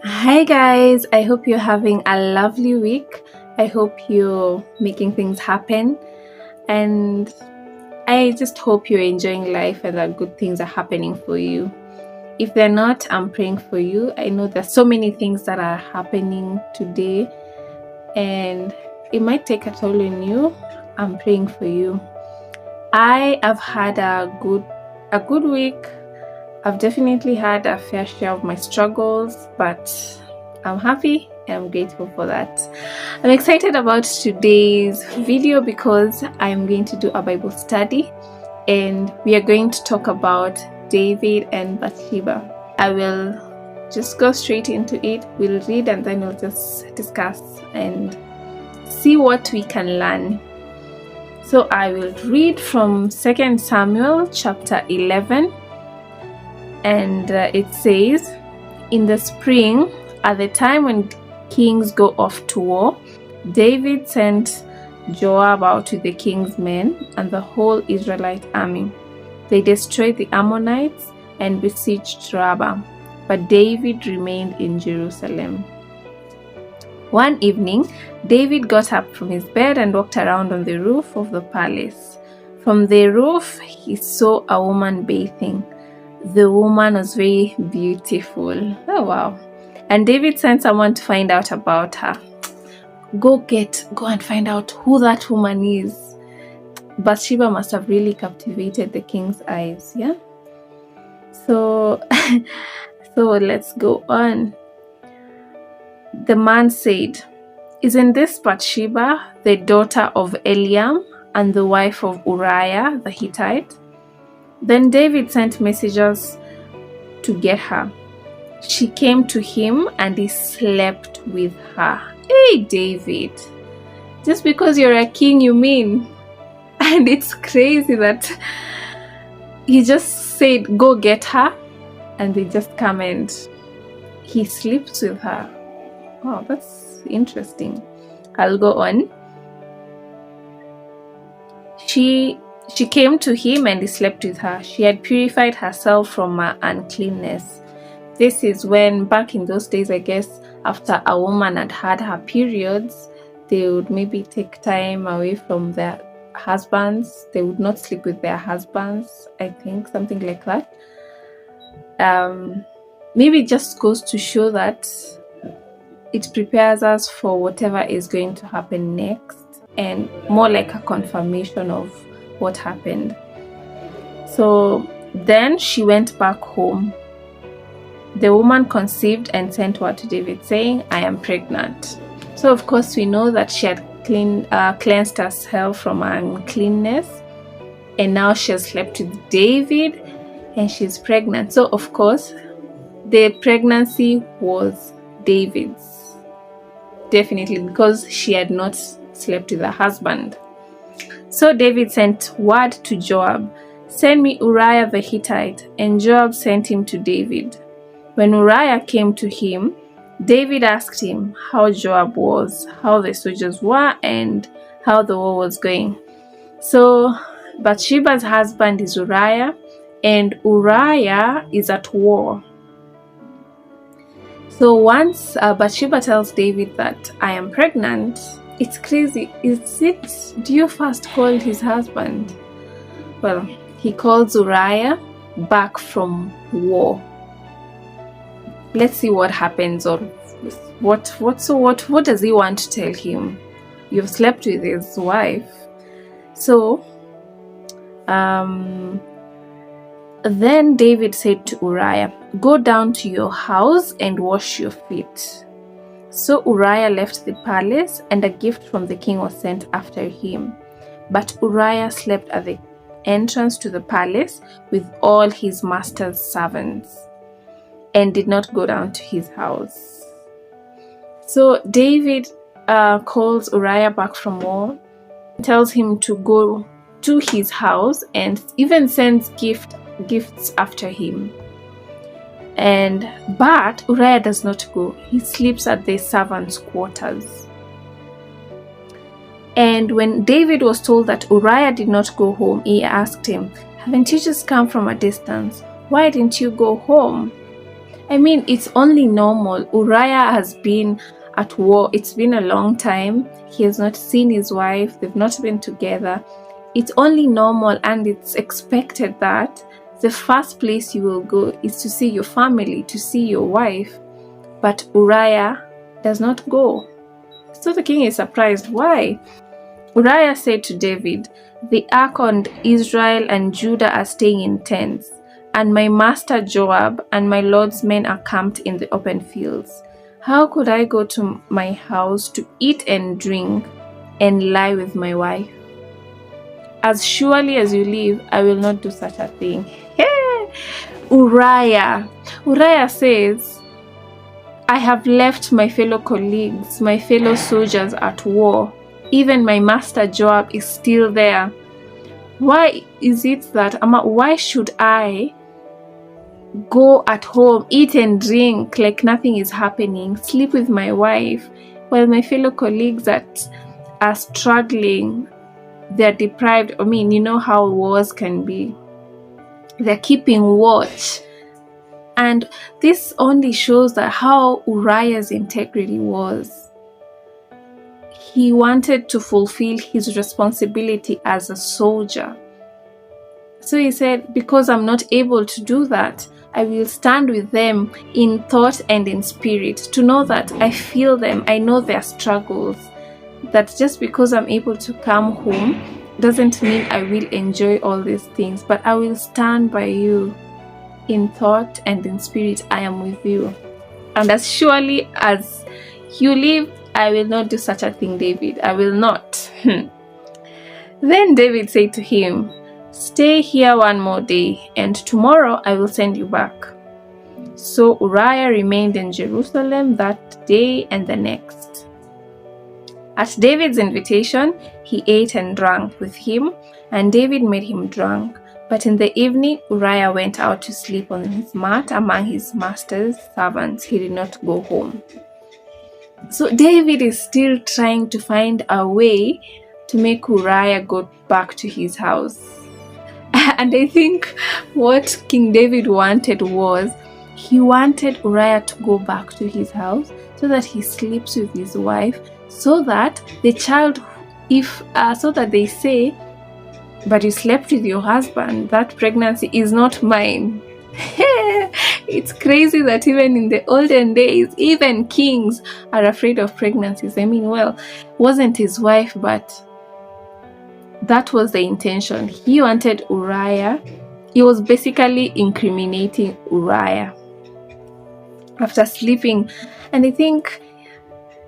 Hi guys, I hope you're having a lovely week. I hope you're making things happen, and I just hope you're enjoying life and that good things are happening for you. If they're not, I'm praying for you. I know there's so many things that are happening today and it might take a toll on you. I'm praying for you. I have had a good week. I've definitely had a fair share of my struggles, but I'm happy and I'm grateful for that. I'm excited about today's video because I'm going to do a Bible study and we are going to talk about David and Bathsheba. I will just go straight into it. We'll read and then we'll just discuss and see what we can learn. So I will read from 2 Samuel chapter 11. And it says, in the spring, at the time when kings go off to war, David sent Joab out with the king's men and the whole Israelite army. They destroyed the Ammonites and besieged Rabbah, but David remained in Jerusalem. One evening, David got up from his bed and walked around on the roof of the palace. From the roof, he saw a woman bathing. The woman was very beautiful. Oh wow. And David sent someone to find out about her. Go and find out who that woman is. Bathsheba must have really captivated the king's eyes, yeah? So let's go on. The man said, "Isn't this Bathsheba, the daughter of Eliam and the wife of Uriah the Hittite?" Then David sent messengers to get her. She came to him and he slept with her. Hey, David, just because you're a king, you mean? And it's crazy that he just said, go get her, and they just come and he sleeps with her. Oh, that's interesting. I'll go on. She came to him and he slept with her. She had purified herself from her uncleanness. This is when, back in those days, I guess, after a woman had had her periods, they would maybe take time away from their husbands. They would not sleep with their husbands, I think, something like that. Maybe it just goes to show that it prepares us for whatever is going to happen next, and more like a confirmation of what happened. So then she went back home. The woman conceived and sent word to David saying, I am pregnant. So of course we know that she had cleansed herself from her uncleanness, and now she has slept with David and she's pregnant. So of course the pregnancy was David's, definitely, because she had not slept with her husband. So David sent word to Joab, send me Uriah the Hittite, and Joab sent him to David. When Uriah came to him, David asked him how Joab was, how the soldiers were, and how the war was going. So Bathsheba's husband is Uriah, and Uriah is at war. So once Bathsheba tells David that I am pregnant, it's crazy. Do you first call his husband? Well, he calls Uriah back from war. Let's see what happens, or what does he want to tell him? You've slept with his wife. So then David said to Uriah, go down to your house and wash your feet. So Uriah left the palace, and a gift from the king was sent after him. But Uriah slept at the entrance to the palace with all his master's servants, and did not go down to his house. So David calls Uriah back from war, tells him to go to his house, and even sends gifts after him. But Uriah does not go. He sleeps at the servants' quarters. And when David was told that Uriah did not go home, he asked him, haven't you just come from a distance? Why didn't you go home? I mean, it's only normal. Uriah has been at war. It's been a long time. He has not seen his wife. They've not been together. It's only normal, and it's expected that the first place you will go is to see your family, to see your wife. But Uriah does not go. So the king is surprised. Why? Uriah said to David, "The ark and Israel and Judah are staying in tents, and my master Joab and my lord's men are camped in the open fields. How could I go to my house to eat and drink and lie with my wife? As surely as you live, I will not do such a thing." Uriah says, "I have left my fellow colleagues, my fellow soldiers at war. Even my master Joab is still there. Why is it that, why should I go at home, eat and drink like nothing is happening, sleep with my wife, while my fellow colleagues that are struggling, they're deprived? I mean, you know how wars can be. They're keeping watch." And this only shows that how Uriah's integrity was. He wanted to fulfill his responsibility as a soldier. So he said, because I'm not able to do that, I will stand with them in thought and in spirit, to know that I feel them, I know their struggles. That just because I'm able to come home doesn't mean I will enjoy all these things, but I will stand by you in thought and in spirit. I am with you. And as surely as you live, I will not do such a thing, David. I will not. Then David said to him, "Stay here one more day, and tomorrow I will send you back." So Uriah remained in Jerusalem that day and the next. At David's invitation, he ate and drank with him, and David made him drunk. But in the evening, Uriah went out to sleep on his mat among his master's servants. He did not go home. So David is still trying to find a way to make Uriah go back to his house. And I think what King David wanted was, he wanted Uriah to go back to his house so that he sleeps with his wife, so that the child, so that they say, "But you slept with your husband, that pregnancy is not mine." It's crazy that even in the olden days, even kings are afraid of pregnancies. I mean, well, wasn't his wife, but that was the intention. He wanted Uriah. He was basically incriminating Uriah after sleeping. And I think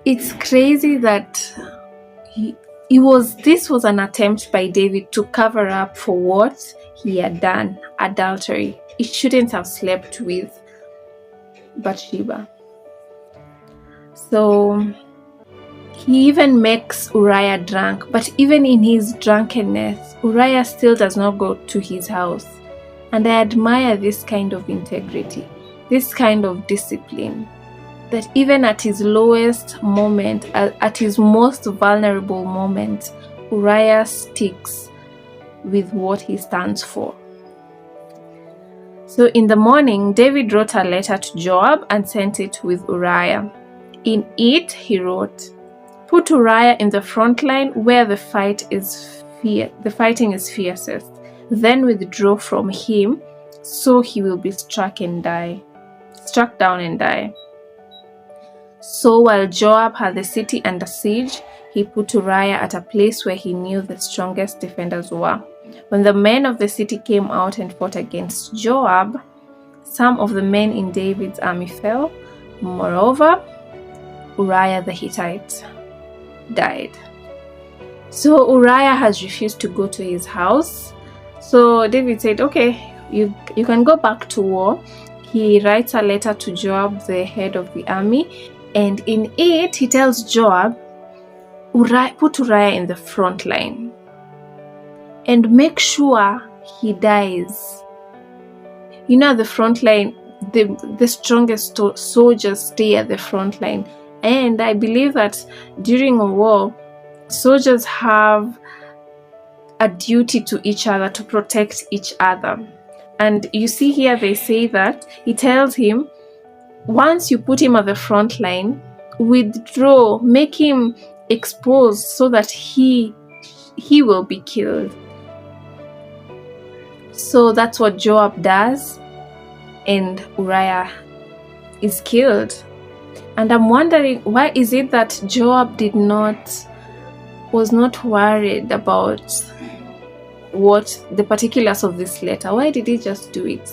it's crazy that this was an attempt by David to cover up for what he had done, adultery. He shouldn't have slept with Bathsheba. So he even makes Uriah drunk, but even in his drunkenness, Uriah still does not go to his house. And I admire this kind of integrity, this kind of discipline, that even at his lowest moment, at his most vulnerable moment, Uriah sticks with what he stands for. So in the morning, David wrote a letter to Joab and sent it with Uriah. In it, he wrote, "Put Uriah in the front line where the fighting is fiercest. Then withdraw from him, so he will be struck down and die." So while Joab had the city under siege, he put Uriah at a place where he knew the strongest defenders were. When the men of the city came out and fought against Joab, some of the men in David's army fell. Moreover, Uriah the Hittite died. So Uriah has refused to go to his house. So David said, "Okay, you can go back to war." He writes a letter to Joab, the head of the army, and in it he tells Joab, "Put Uriah in the front line and make sure he dies." You know, the front line, the strongest soldiers stay at the front line. And I believe that during a war, soldiers have a duty to each other to protect each other. And you see here they say that he tells him, once you put him at the front line, withdraw, make him exposed so that he will be killed. So that's what Joab does, and Uriah is killed. And I'm wondering, why is it that Joab was not worried about what the particulars of this letter? Why did he just do it?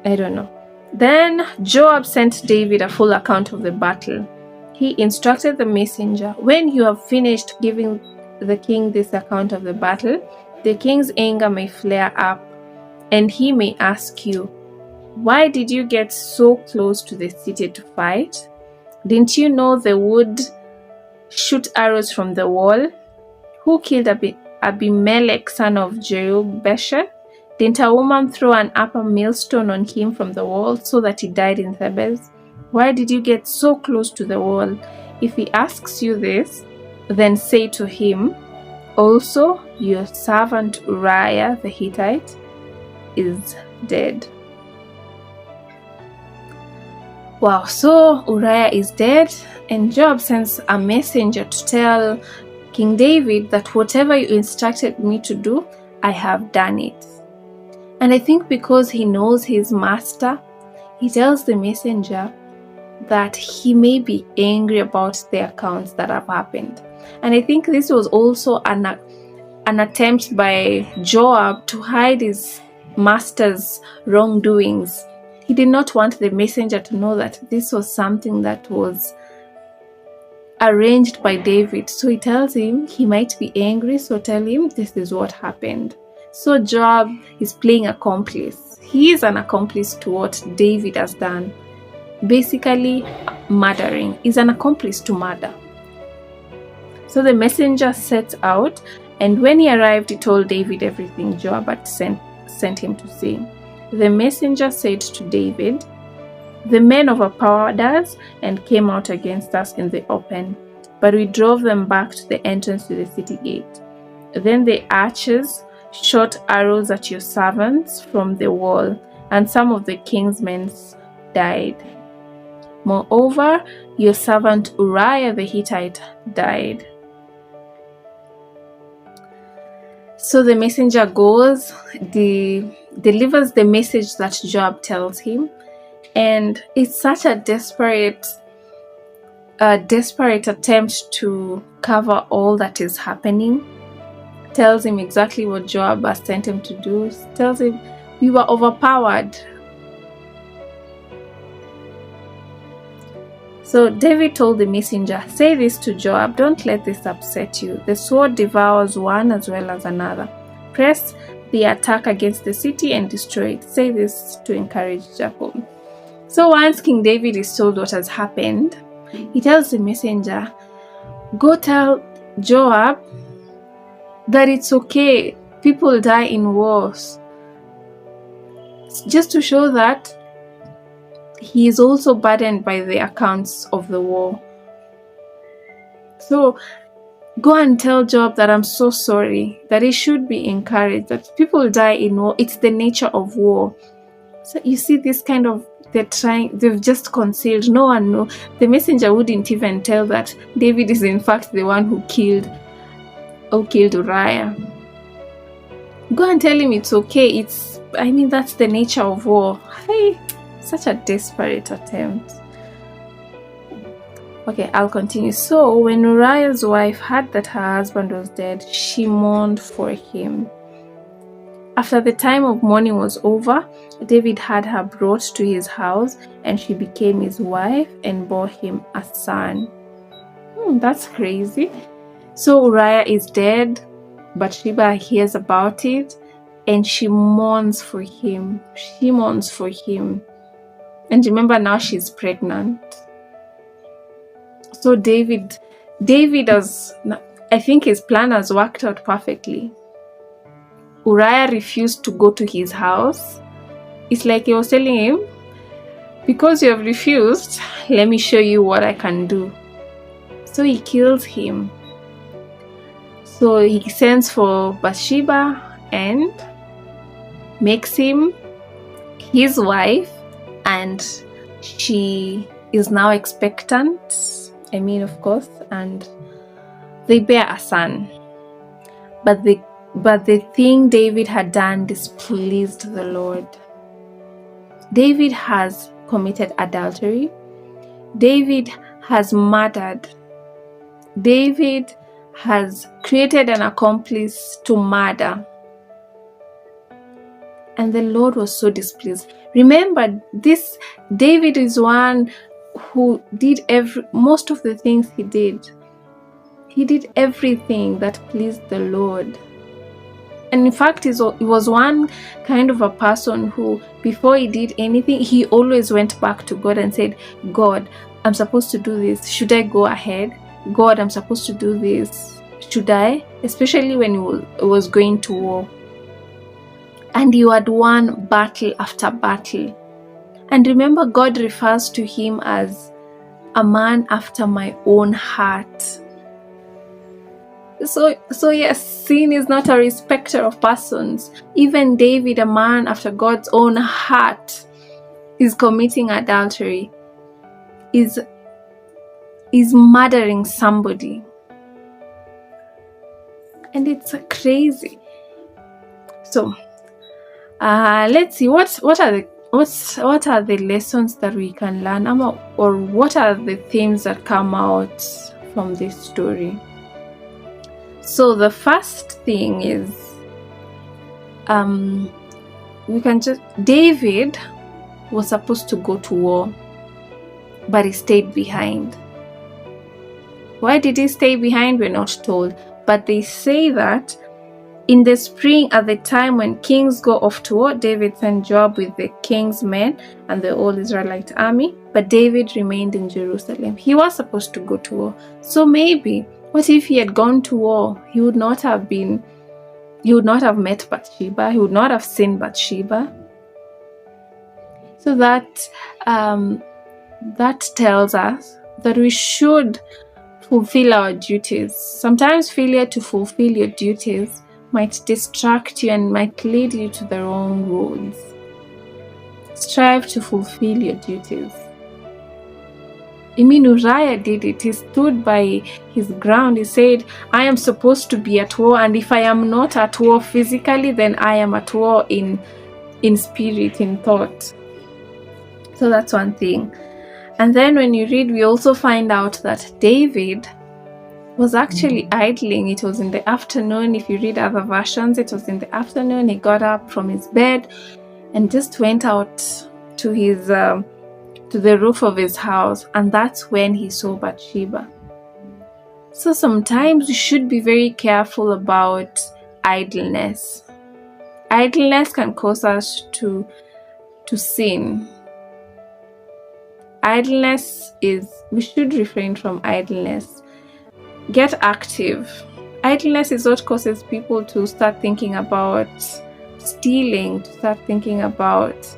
I don't know. Then Joab sent David a full account of the battle. He instructed the messenger, when you have finished giving the king this account of the battle, the king's anger may flare up, and he may ask you, why did you get so close to the city to fight? Didn't you know they would shoot arrows from the wall? Who killed Abimelech, son of Jerubbaal? Didn't a woman throw an upper millstone on him from the wall so that he died in Thebez? Why did you get so close to the wall? If he asks you this, then say to him, also your servant Uriah the Hittite is dead. Wow, so Uriah is dead, and Joab sends a messenger to tell King David that whatever you instructed me to do, I have done it. And I think because he knows his master, he tells the messenger that he may be angry about the accounts that have happened. And I think this was also an attempt by Joab to hide his master's wrongdoings. He did not want the messenger to know that this was something that was arranged by David. So he tells him he might be angry, so tell him this is what happened. So Joab is playing accomplice. He is an accomplice to what David has done. Basically, murdering. Is an accomplice to murder. So the messenger sets out, and when he arrived, he told David everything Joab had sent him to say. The messenger said to David, the men overpowered us and came out against us in the open, but we drove them back to the entrance to the city gate. Then the archers shot arrows at your servants from the wall, and some of the king's men died. Moreover, your servant Uriah the Hittite died. So the messenger goes, delivers the message that Joab tells him, and it's such a desperate attempt to cover all that is happening. Tells him exactly what Joab has sent him to do. Tells him, we were overpowered. So David told the messenger, say this to Joab, don't let this upset you. The sword devours one as well as another. Press the attack against the city and destroy it. Say this to encourage Jacob. So once King David is told what has happened, he tells the messenger, go tell Joab that it's okay. People die in wars. Just to show that he is also burdened by the accounts of the war. So go and tell Joab that I'm so sorry, that he should be encouraged, that people die in war. It's the nature of war. So you see this kind of, they've just concealed. No one knows. The messenger wouldn't even tell that David is in fact the one who killed Uriah. Go and tell him it's okay. That's the nature of war. Hey, such a desperate attempt. Okay, I'll continue. So when Uriah's wife heard that her husband was dead, she mourned for him. After the time of mourning was over, David had her brought to his house, and she became his wife and bore him a son. That's crazy. So Uriah is dead. Bathsheba hears about it, and she mourns for him. And remember, now she's pregnant. So David I think his plan has worked out perfectly. Uriah refused to go to his house. It's like he was telling him, because you have refused, let me show you what I can do. So he kills him. So he sends for Bathsheba and makes him his wife, and she is now expectant. Of course, and they bear a son. But the thing David had done displeased the Lord. David has committed adultery. David has murdered. David has created an accomplice to murder. And the Lord was so displeased. Remember, this David is one who did most of the things he did. He did everything that pleased the Lord. And in fact, he was one kind of a person who, before he did anything, he always went back to God and said, God, I'm supposed to do this. Should I go ahead? God, I'm supposed to do this. Should I? Especially when he was going to war. And he had won battle after battle. And remember, God refers to him as a man after my own heart. So yes, sin is not a respecter of persons. Even David, a man after God's own heart, is committing adultery, is murdering somebody. And it's crazy. So let's see what are the lessons that we can learn, or what are the themes that come out from this story. So the first thing is David was supposed to go to war, but he stayed behind. Why did he stay behind? We're not told, but they say that in the spring, at the time when kings go off to war, David sent Joab with the king's men and the whole Israelite army, but David remained in Jerusalem. He was supposed to go to war. So maybe, what if he had gone to war? He would not have met Bathsheba. He would not have seen Bathsheba. So that tells us that we should fulfill our duties. Sometimes failure to fulfill your duties might distract you and might lead you to the wrong roads. Strive to fulfill your duties. Uriah did it. He stood by his ground. He said, I am supposed to be at war, and if I am not at war physically, then I am at war in spirit, in thought. So that's one thing. And then when you read, we also find out that David was actually idling. It was in the afternoon. If you read other versions, it was in the afternoon. He got up from his bed and just went out to the roof of his house, and that's when he saw Bathsheba. So sometimes we should be very careful about idleness. Idleness can cause us to sin. We should refrain from idleness. Get active. Idleness is what causes people to start thinking about stealing, to start thinking about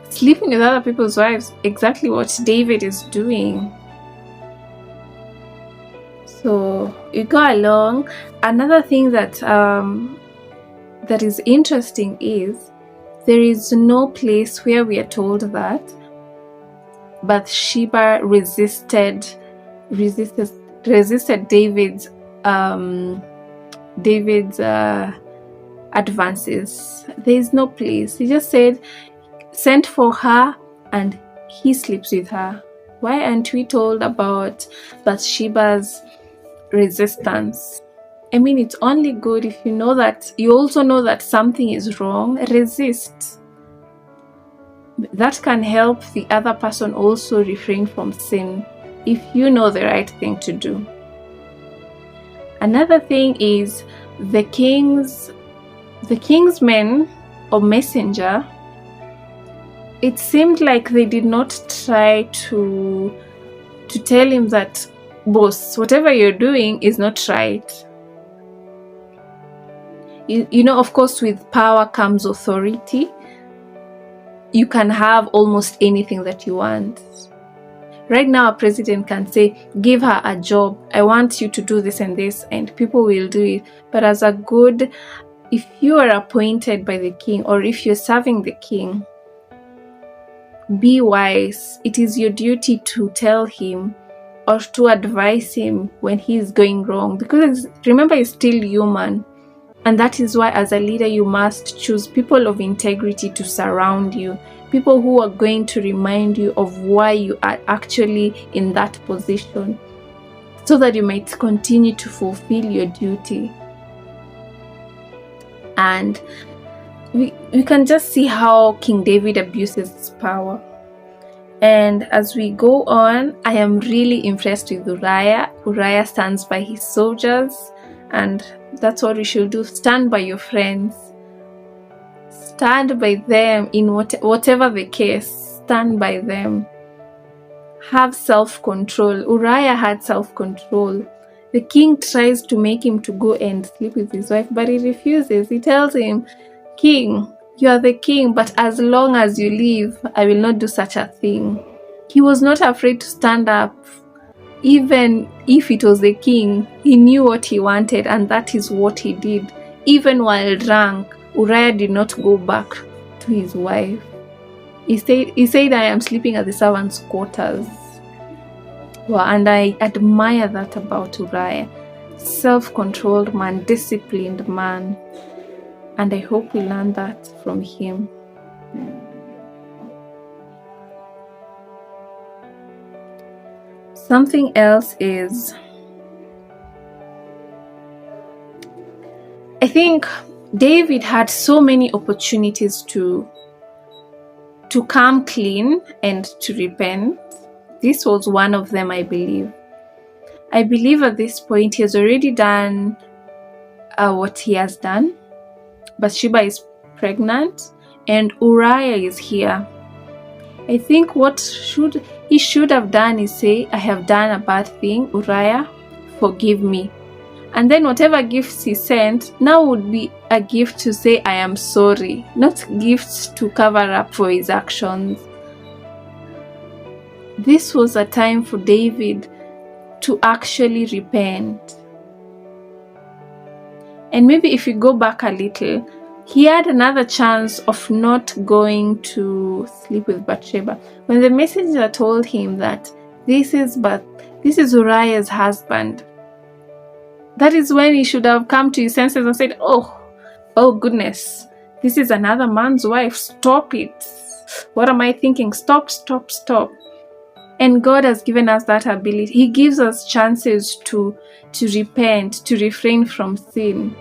sleeping with other people's wives, exactly what David is doing. So you go along. Another thing that is interesting is there is no place where we are told that Bathsheba resisted David's advances. There is no place. He just sent for her and he sleeps with her. Why aren't we told about Bathsheba's resistance? It's only good if you also know that something is wrong. Resist. That can help the other person also refrain from sin if you know the right thing to do. Another thing is the king's men or messenger. It seemed like they did not try to tell him that, boss, whatever you're doing is not right. Of course, with power comes authority. You can have almost anything that you want. Right now, a president can say, give her a job. I want you to do this and this, and people will do it. But if you are appointed by the king, or if you're serving the king, be wise. It is your duty to tell him or to advise him when he is going wrong, because remember, he's still human. And that is why, as a leader, you must choose people of integrity to surround you, people who are going to remind you of why you are actually in that position, so that you might continue to fulfill your duty. And we can just see how King David abuses his power. And as we go on, I am really impressed with Uriah. Uriah stands by his soldiers, and that's what we should do. Stand by your friends. Stand by them in whatever the case. Stand by them. Have self-control. Uriah had self-control. The king tries to make him to go and sleep with his wife, but he refuses. He tells him, "King, you are the king, but as long as you live, I will not do such a thing." He was not afraid to stand up. Even if it was the king, he knew what he wanted, and that is what he did. Even while drunk, Uriah did not go back to his wife. He said, "I am sleeping at the servants' quarters." Well, and I admire that about Uriah. Self-controlled man, disciplined man. And I hope we learn that from him. Something else is, I think David had so many opportunities to come clean and to repent. This was one of them, I believe. I believe at this point he has already done what he has done. Bathsheba is pregnant and Uriah is here. I think what he should have done is say, "I have done a bad thing, Uriah, forgive me." And then whatever gifts he sent now would be a gift to say, "I am sorry," not gifts to cover up for his actions. This was a time for David to actually repent. And maybe if you go back a little, he had another chance of not going to sleep with Bathsheba. When the messenger told him that this is Uriah's husband, that is when he should have come to his senses and said, oh goodness, this is another man's wife. Stop it. What am I thinking? Stop. And God has given us that ability. He gives us chances to repent, to refrain from sin.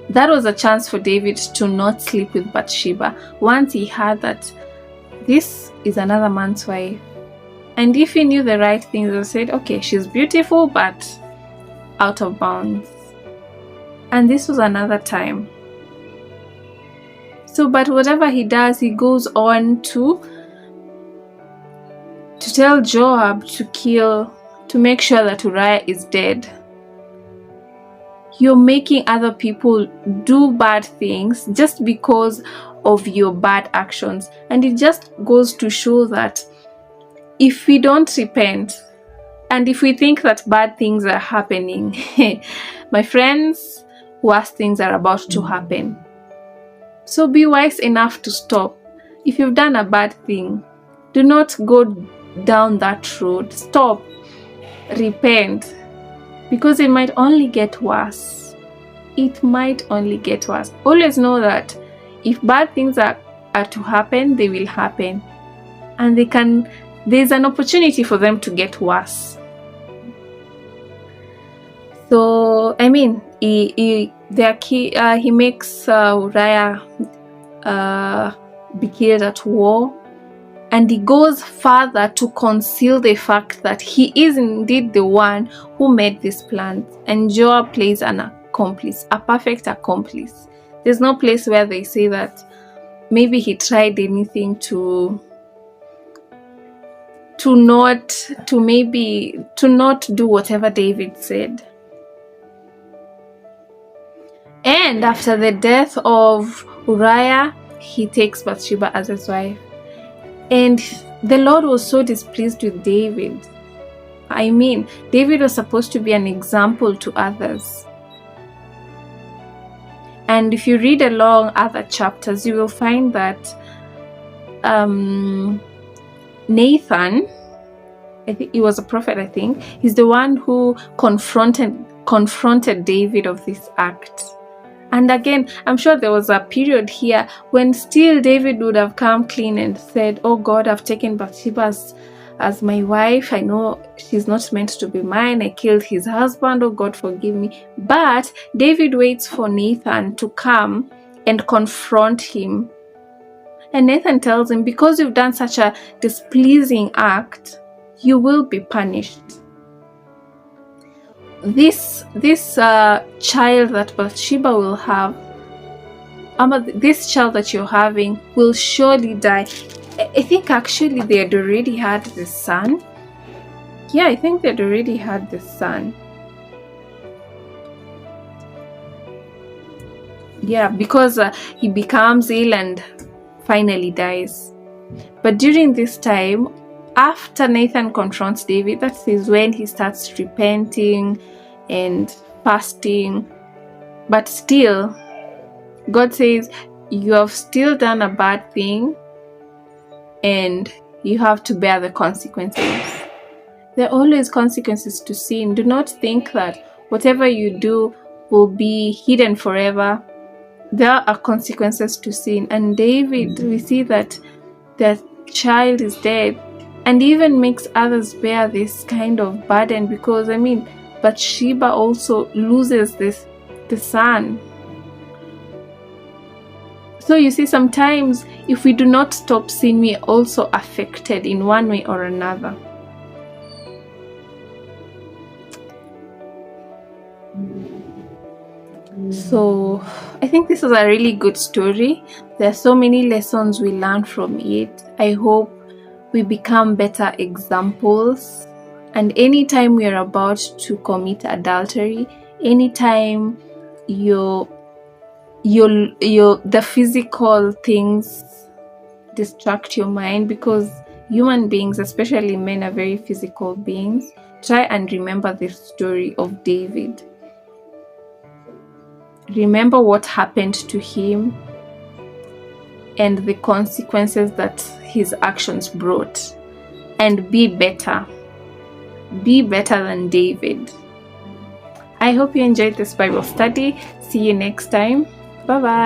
That was a chance for David to not sleep with Bathsheba once he heard that this is another man's wife. And if he knew the right things, he said, okay, she's beautiful, but out of bounds. And this was another time. So, but whatever he does, he goes on to tell Joab to make sure that Uriah is dead. You're making other people do bad things just because of your bad actions. And it just goes to show that if we don't repent and if we think that bad things are happening, my friends, worse things are about to happen. So be wise enough to stop. If you've done a bad thing, do not go down that road. Stop. Repent. Because it might only get worse. It might only get worse. Always know that if bad things are to happen, they will happen. And there's an opportunity for them to get worse. So, I mean, he makes Uriah be killed at war. And he goes further to conceal the fact that he is indeed the one who made this plan. And Joab plays an accomplice, a perfect accomplice. There's no place where they say that maybe he tried anything to not do whatever David said. And after the death of Uriah, he takes Bathsheba as his wife. And the Lord was so displeased with David. I mean, David was supposed to be an example to others. And if you read along other chapters, you will find that Nathan, I think he was a prophet, I think, he's the one who confronted David of this act. And again, I'm sure there was a period here when still David would have come clean and said, oh God, I've taken Bathsheba as my wife. I know she's not meant to be mine. I killed his husband. Oh God, forgive me. But David waits for Nathan to come and confront him. And Nathan tells him, because you've done such a displeasing act, you will be punished. This child that Bathsheba will have, this child that you're having will surely die. I think actually they had already had the son. Yeah, I think they'd already had the son. Yeah, because he becomes ill and finally dies. But during this time, after Nathan confronts David, that is when he starts repenting and fasting. But still, God says, you have still done a bad thing and you have to bear the consequences. There are always consequences to sin. Do not think that whatever you do will be hidden forever. There are consequences to sin. And David, we see that the child is dead, and even makes others bear this kind of burden, because Bathsheba also loses the son. So you see, sometimes if we do not stop sin, we are also affected in one way or another. So I think this is a really good story. There are so many lessons we learn from it. I hope we become better examples. And anytime we are about to commit adultery, anytime the physical things distract your mind, because human beings, especially men, are very physical beings, try and remember the story of David. Remember what happened to him and the consequences that his actions brought, and be better. Be better than David. I hope you enjoyed this Bible study. See you next time. Bye-bye.